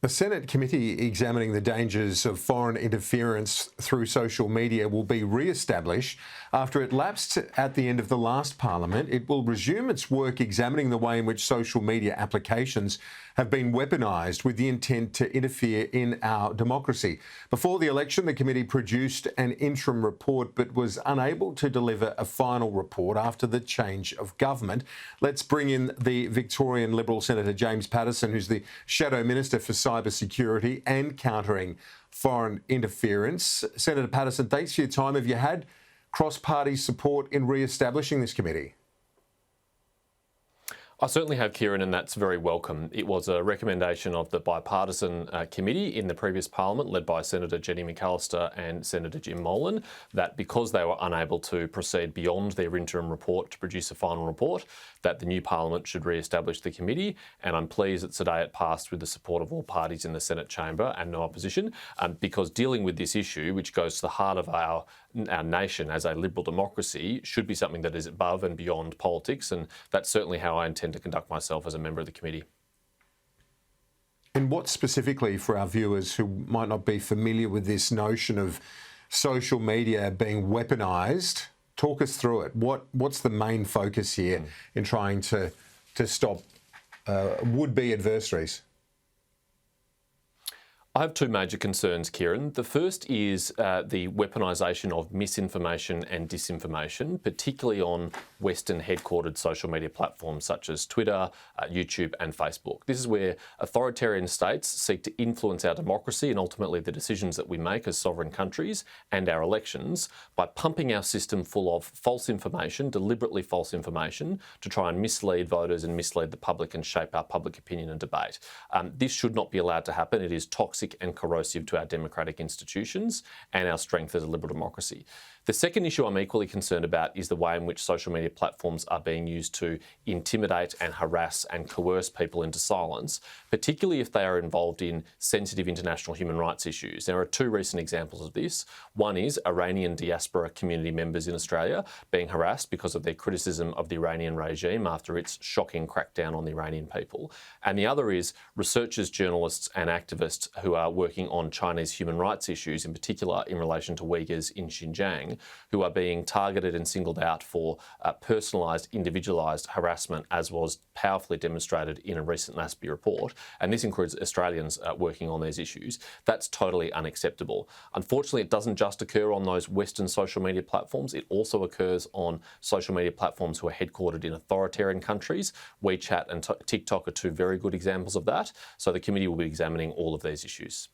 A Senate committee examining the dangers of foreign interference through social media will be re-established after it lapsed at the end of the last parliament. It will resume its work examining the way in which social media applications have been weaponised with the intent to interfere in our democracy. Before the election, the committee produced an interim report but was unable to deliver a final report after the change of government. Let's bring in the Victorian Liberal Senator James Paterson, who's the Shadow Minister for Cybersecurity and Countering Foreign Interference. Senator Paterson, thanks for your time. Have you had cross-party support in re-establishing this committee? I certainly have, Kieran, and that's very welcome. It was a recommendation of the bipartisan committee in the previous parliament, led by Senator Jenny McAllister and Senator Jim Molan, that because they were unable to proceed beyond their interim report to produce a final report, that the new parliament should re-establish the committee. And I'm pleased that today it passed with the support of all parties in the Senate chamber and no opposition, because dealing with this issue, which goes to the heart of our nation as a liberal democracy, should be something that is above and beyond politics, and that's certainly how I intend to conduct myself as a member of the committee. And what specifically, for our viewers who might not be familiar with this notion of social media being weaponised, talk us through it. What's the main focus here in trying to stop would-be adversaries? I have two major concerns, Kieran. The first is the weaponisation of misinformation and disinformation, particularly on Western headquartered social media platforms such as Twitter, YouTube and Facebook. This is where authoritarian states seek to influence our democracy and ultimately the decisions that we make as sovereign countries and our elections by pumping our system full of false information, deliberately false information, to try and mislead voters and mislead the public and shape our public opinion and debate. This should not be allowed to happen. It is toxic and corrosive to our democratic institutions and our strength as a liberal democracy. The second issue I'm equally concerned about is the way in which social media platforms are being used to intimidate and harass and coerce people into silence, particularly if they are involved in sensitive international human rights issues. There are two recent examples of this. One is Iranian diaspora community members in Australia being harassed because of their criticism of the Iranian regime after its shocking crackdown on the Iranian people. And the other is researchers, journalists and activists who are working on Chinese human rights issues, in particular in relation to Uyghurs in Xinjiang, who are being targeted and singled out for personalised, individualised harassment, as was powerfully demonstrated in a recent NASPI report. And this includes Australians working on these issues. That's totally unacceptable. Unfortunately, it doesn't just occur on those Western social media platforms. It also occurs on social media platforms who are headquartered in authoritarian countries. WeChat and TikTok are two very good examples of that. So the committee will be examining all of these issues.